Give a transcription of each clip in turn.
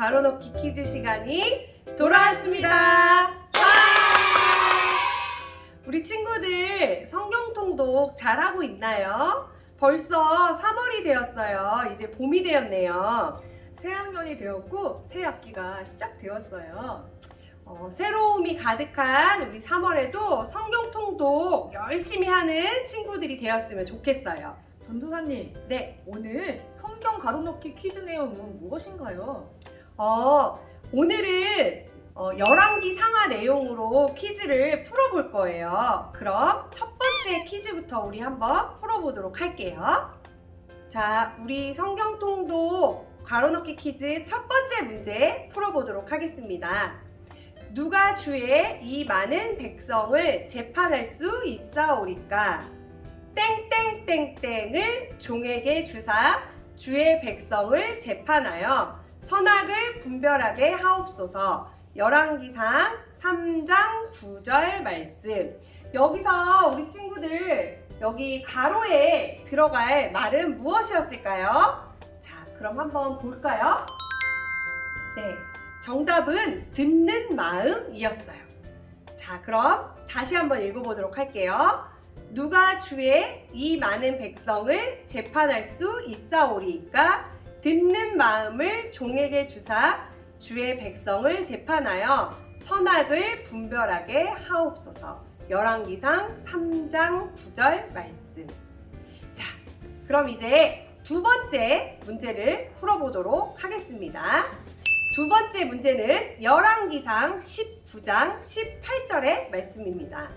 가로넣기 퀴즈 시간이 돌아왔습니다. 우리 친구들 성경 통독 잘하고 있나요? 벌써 3월이 되었어요. 이제 봄이 되었네요. 새학년이 되었고 새 학기가 시작되었어요. 새로움이 가득한 우리 3월에도 성경 통독 열심히 하는 친구들이 되었으면 좋겠어요. 전도사님, 네. 오늘 성경 가로넣기 퀴즈 내용은 무엇인가요? 오늘은 열왕기 상하 내용으로 퀴즈를 풀어볼 거예요. 그럼 첫 번째 퀴즈부터 우리 한번 풀어보도록 할게요. 자, 우리 성경 통독 가로넣기 퀴즈 첫 번째 문제 풀어보도록 하겠습니다. 누가 주의 이 많은 백성을 재판할 수 있사오리까? 땡땡땡땡을 종에게 주사 주의 백성을 재판하여 선악을 분별하게 하옵소서. 열왕기상 3장 9절 말씀. 여기서 우리 친구들 여기 가로에 들어갈 말은 무엇이었을까요? 자, 그럼 한번 볼까요? 네, 정답은 듣는 마음이었어요. 자, 그럼 다시 한번 읽어보도록 할게요. 누가 주의 이 많은 백성을 재판할 수 있사오리까? 듣는 마음을 종에게 주사 주의 백성을 재판하여 선악을 분별하게 하옵소서. 열왕기상 3장 9절 말씀. 자, 그럼 이제 두 번째 문제를 풀어보도록 하겠습니다. 두 번째 문제는 열왕기상 19장 18절의 말씀입니다.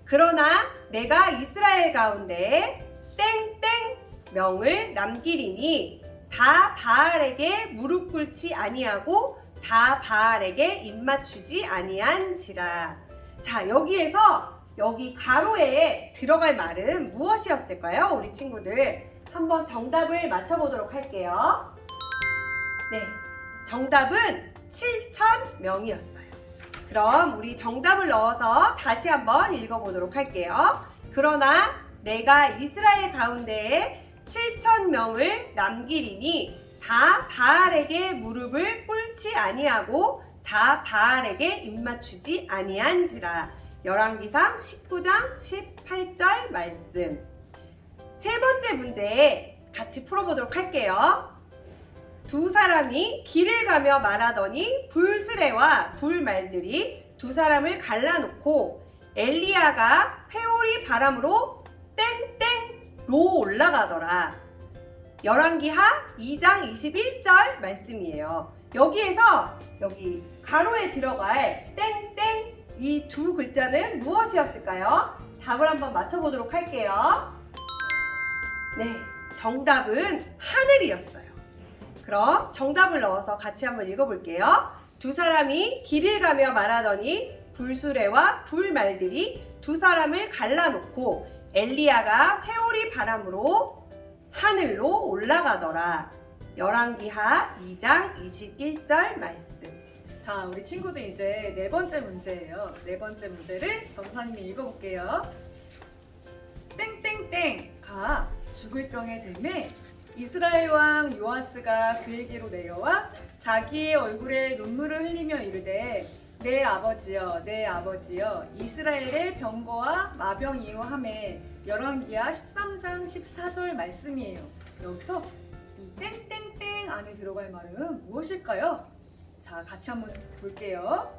그러나 내가 이스라엘 가운데 땡땡 명을 남기리니 다 바알에게 무릎 꿇지 아니하고 다 바알에게 입맞추지 아니한지라. 자, 여기에서 여기 가로에 들어갈 말은 무엇이었을까요? 우리 친구들 한번 정답을 맞춰보도록 할게요. 네, 정답은 7,000명이었어요. 그럼 우리 정답을 넣어서 다시 한번 읽어보도록 할게요. 그러나 내가 이스라엘 가운데에 7,000명을 남기리니 다 바알에게 무릎을 꿇지 아니하고 다 바알에게 입맞추지 아니한지라. 열왕기상 19장 18절 말씀. 세 번째 문제 같이 풀어보도록 할게요. 두 사람이 길을 가며 말하더니 불스레와 불말들이 두 사람을 갈라놓고 엘리야가 회오리 바람으로 땡땡로 올라가더라. 열왕기하 2장 21절 말씀이에요. 여기에서 여기 가로에 들어갈 땡땡 이 두 글자는 무엇이었을까요? 답을 한번 맞춰보도록 할게요. 네, 정답은 하늘이었어요. 그럼 정답을 넣어서 같이 한번 읽어볼게요. 두 사람이 길을 가며 말하더니 불수레와 불말들이 두 사람을 갈라놓고 엘리야가 회오리 바람으로 하늘로 올라가더라. 열왕기하 2장 21절 말씀. 자, 우리 친구들 이제 네 번째 문제예요. 네 번째 문제를 전도사님이 읽어볼게요. 땡땡땡가 죽을 병에 들매 이스라엘 왕 요아스가 그에게로 내려와 자기의 얼굴에 눈물을 흘리며 이르되 내 아버지여 내 아버지여 이스라엘의 병거와 마병이요 하매. 열왕기하 13장 14절 말씀이에요. 여기서 이 땡땡땡 안에 들어갈 말은 무엇일까요? 자, 같이 한번 볼게요.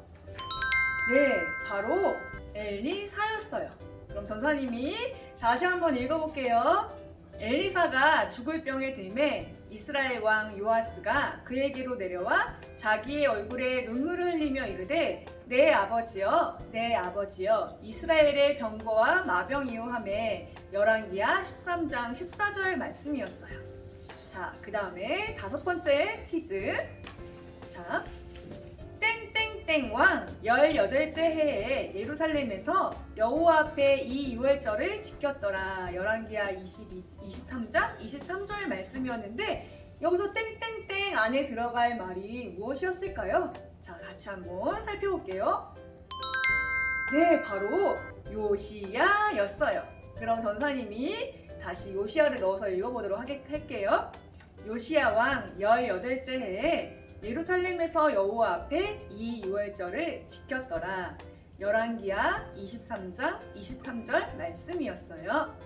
네, 바로 엘리사였어요. 그럼 전사님이 다시 한번 읽어볼게요. 엘리사가 죽을 병에 들매 이스라엘 왕 요아스가 그에게로 내려와 자기의 얼굴에 눈물을 흘리며 이르되 내 아버지여 내 아버지여 이스라엘의 병거와 마병이요 하매. 열왕기하 13장 14절 말씀이었어요. 자, 그 다음에 다섯 번째 퀴즈. 자, 땡땡땡 왕 18째 해에 예루살렘에서 여호와 앞에 이 유월절을 지켰더라. 열왕기하 23장 23절 말씀이었는데 여기서 땡땡땡 안에 들어갈 말이 무엇이었을까요? 자, 같이 한번 살펴볼게요. 네, 바로 요시야였어요. 그럼 전사님이 다시 요시야를 넣어서 읽어보도록 할게요. 요시야 왕 18째 해에 예루살렘에서 여호와 앞에 이 유월절을 지켰더라. 열왕기하 23장 23절 말씀이었어요.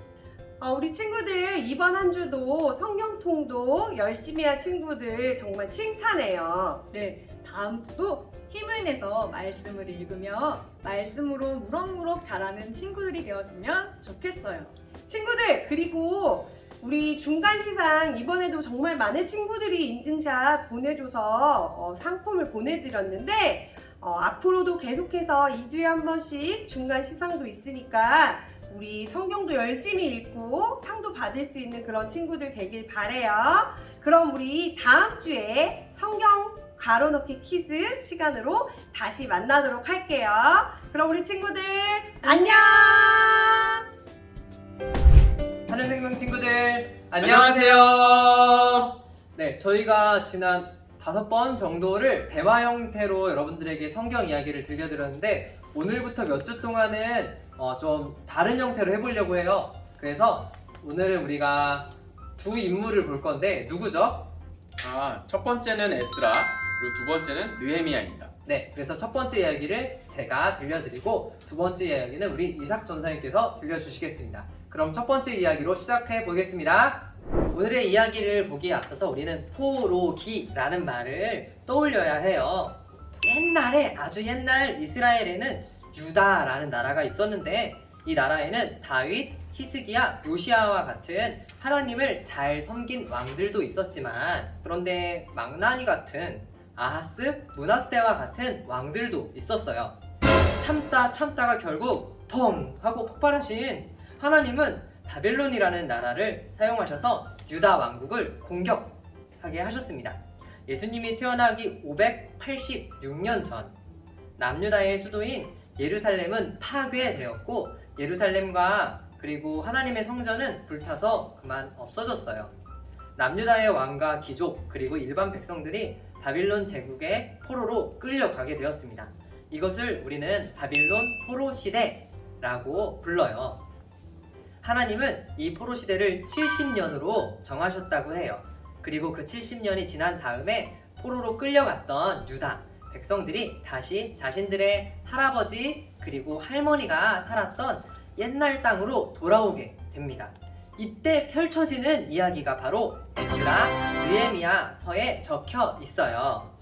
우리 친구들 이번 한 주도 성경통도 열심히 한 친구들 정말 칭찬해요. 네, 다음 주도 힘을 내서 말씀을 읽으며 말씀으로 무럭무럭 자라는 친구들이 되었으면 좋겠어요. 친구들, 그리고 우리 중간 시상 이번에도 정말 많은 친구들이 인증샷 보내줘서 상품을 보내드렸는데 앞으로도 계속해서 2주에 한 번씩 중간 시상도 있으니까 우리 성경도 열심히 읽고 상도 받을 수 있는 그런 친구들 되길 바래요. 그럼 우리 다음 주에 성경 괄호넣기 퀴즈 시간으로 다시 만나도록 할게요. 그럼 우리 친구들 안녕! 하늘생명 친구들 안녕하세요. 네, 저희가 지난 5번 정도를 대화 형태로 여러분들에게 성경 이야기를 들려드렸는데 오늘부터 몇 주 동안은 좀 다른 형태로 해보려고 해요. 그래서 오늘은 우리가 두 인물을 볼 건데 누구죠? 첫 번째는 에스라, 그리고 두 번째는 느헤미야입니다. 네, 그래서 첫 번째 이야기를 제가 들려드리고 두 번째 이야기는 우리 이삭 전사님께서 들려주시겠습니다. 그럼 첫 번째 이야기로 시작해 보겠습니다. 오늘의 이야기를 보기에 앞서서 우리는 포로기라는 말을 떠올려야 해요. 옛날에, 아주 옛날 이스라엘에는 유다라는 나라가 있었는데 이 나라에는 다윗, 히스기야, 요시아와 같은 하나님을 잘 섬긴 왕들도 있었지만 그런데 망나니 같은 아하스, 므낫세와 같은 왕들도 있었어요. 참다가 결국 펑 하고 폭발하신 하나님은 바벨론이라는 나라를 사용하셔서 유다 왕국을 공격하게 하셨습니다. 예수님이 태어나기 586년 전 남유다의 수도인 예루살렘은 파괴되었고 예루살렘과 그리고 하나님의 성전은 불타서 그만 없어졌어요. 남유다의 왕과 귀족 그리고 일반 백성들이 바빌론 제국의 포로로 끌려가게 되었습니다. 이것을 우리는 바빌론 포로 시대라고 불러요. 하나님은 이 포로 시대를 70년으로 정하셨다고 해요. 그리고 그 70년이 지난 다음에 포로로 끌려갔던 유다 백성들이 다시 자신들의 할아버지 그리고 할머니가 살았던 옛날 땅으로 돌아오게 됩니다. 이때 펼쳐지는 이야기가 바로 에스라, 느헤미야서에 적혀 있어요.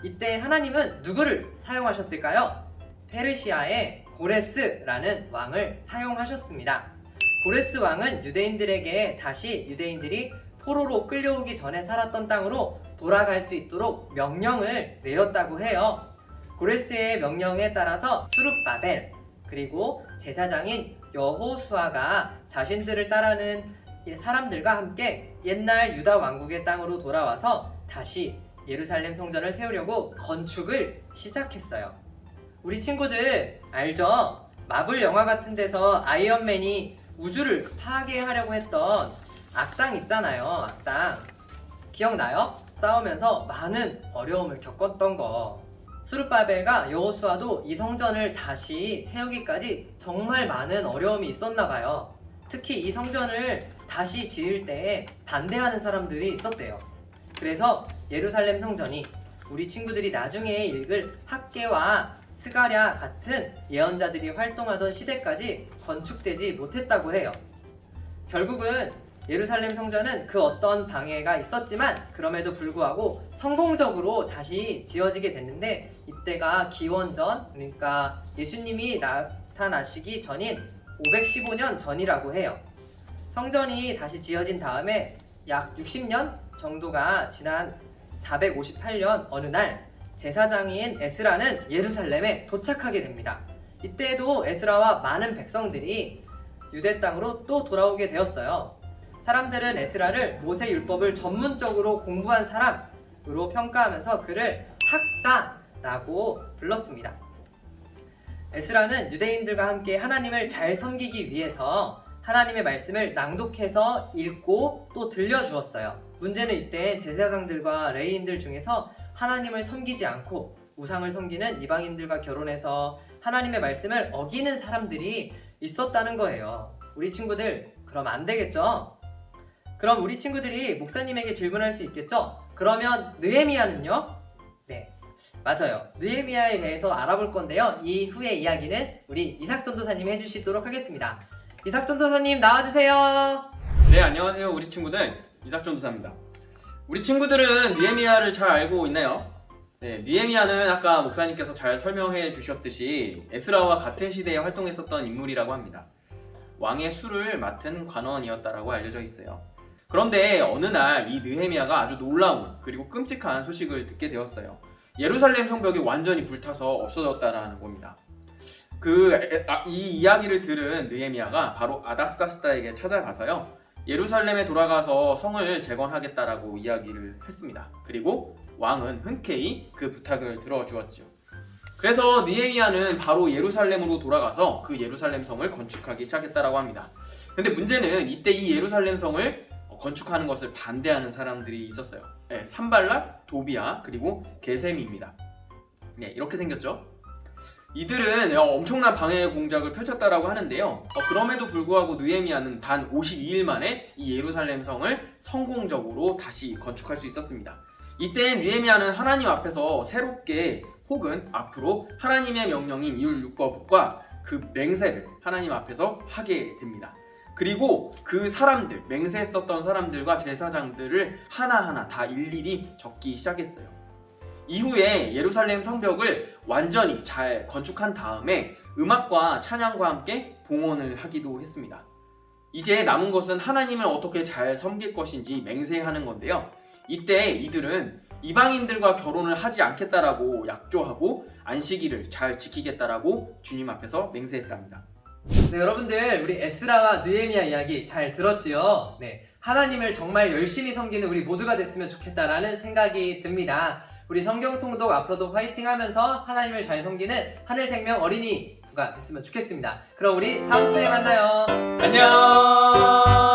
이때 하나님은 누구를 사용하셨을까요? 페르시아의 고레스라는 왕을 사용하셨습니다. 고레스 왕은 유대인들에게 다시 유대인들이 포로로 끌려오기 전에 살았던 땅으로 돌아갈 수 있도록 명령을 내렸다고 해요. 고레스의 명령에 따라서 수룹바벨 그리고 제사장인 여호수아가 자신들을 따르는 사람들과 함께 옛날 유다 왕국의 땅으로 돌아와서 다시 예루살렘 성전을 세우려고 건축을 시작했어요. 우리 친구들 알죠? 마블 영화 같은 데서 아이언맨이 우주를 파괴하려고 했던 악당 있잖아요. 악당 기억나요? 싸우면서 많은 어려움을 겪었던 거. 수룹바벨과 여호수아도 이 성전을 다시 세우기까지 정말 많은 어려움이 있었나 봐요. 특히 이 성전을 다시 지을 때 반대하는 사람들이 있었대요. 그래서 예루살렘 성전이 우리 친구들이 나중에 읽을 학개와 스가랴 같은 예언자들이 활동하던 시대까지 건축되지 못했다고 해요. 결국은 예루살렘 성전은 그 어떤 방해가 있었지만 그럼에도 불구하고 성공적으로 다시 지어지게 됐는데 이때가 기원전, 그러니까 예수님이 나타나시기 전인 515년 전이라고 해요. 성전이 다시 지어진 다음에 약 60년 정도가 지난 458년 어느 날 제사장인 에스라는 예루살렘에 도착하게 됩니다. 이때에도 에스라와 많은 백성들이 유대 땅으로 또 돌아오게 되었어요. 사람들은 에스라를 모세 율법을 전문적으로 공부한 사람으로 평가하면서 그를 학사라고 불렀습니다. 에스라는 유대인들과 함께 하나님을 잘 섬기기 위해서 하나님의 말씀을 낭독해서 읽고 또 들려주었어요. 문제는 이때 제사장들과 레위인들 중에서 하나님을 섬기지 않고 우상을 섬기는 이방인들과 결혼해서 하나님의 말씀을 어기는 사람들이 있었다는 거예요. 우리 친구들, 그럼 안 되겠죠? 그럼 우리 친구들이 목사님에게 질문할 수 있겠죠? 그러면 느헤미야는요? 네, 맞아요. 느헤미야에 대해서 알아볼 건데요. 이후의 이야기는 우리 이삭 전도사님이 해주시도록 하겠습니다. 이삭 전도사님 나와주세요. 네, 안녕하세요. 우리 친구들. 이삭 전도사입니다. 우리 친구들은 느헤미야를 잘 알고 있나요? 네, 느헤미야는 아까 목사님께서 잘 설명해 주셨듯이 에스라와 같은 시대에 활동했었던 인물이라고 합니다. 왕의 수를 맡은 관원이었다라고 알려져 있어요. 그런데 어느 날 이 느헤미야가 아주 놀라운 그리고 끔찍한 소식을 듣게 되었어요. 예루살렘 성벽이 완전히 불타서 없어졌다라는 겁니다. 이 이야기를 들은 느헤미야가 바로 아닥사스다에게 찾아가서요. 예루살렘에 돌아가서 성을 재건하겠다라고 이야기를 했습니다. 그리고 왕은 흔쾌히 그 부탁을 들어주었죠. 그래서 느헤미야는 바로 예루살렘으로 돌아가서 그 예루살렘 성을 건축하기 시작했다라고 합니다. 근데 문제는 이때 이 예루살렘 성을 건축하는 것을 반대하는 사람들이 있었어요. 네, 산발랏, 도비야, 그리고 게셈입니다. 네, 이렇게 생겼죠. 이들은 엄청난 방해 공작을 펼쳤다라고 하는데요. 그럼에도 불구하고 느헤미야는 단 52일 만에 이 예루살렘 성을 성공적으로 다시 건축할 수 있었습니다. 이때 느헤미야는 하나님 앞에서 새롭게 혹은 앞으로 하나님의 명령인 율법과 그 맹세를 하나님 앞에서 하게 됩니다. 그리고 그 사람들, 맹세했었던 사람들과 제사장들을 하나하나 다 일일이 적기 시작했어요. 이후에 예루살렘 성벽을 완전히 잘 건축한 다음에 음악과 찬양과 함께 봉헌을 하기도 했습니다. 이제 남은 것은 하나님을 어떻게 잘 섬길 것인지 맹세하는 건데요. 이때 이들은 이방인들과 결혼을 하지 않겠다라고 약조하고 안식일을 잘 지키겠다라고 주님 앞에서 맹세했답니다. 네, 여러분들 우리 에스라와 느헤미야 이야기 잘 들었지요? 네, 하나님을 정말 열심히 섬기는 우리 모두가 됐으면 좋겠다라는 생각이 듭니다. 우리 성경통독 앞으로도 화이팅하면서 하나님을 잘 섬기는 하늘생명 어린이부가 됐으면 좋겠습니다. 그럼 우리 다음 주에 만나요. 안녕.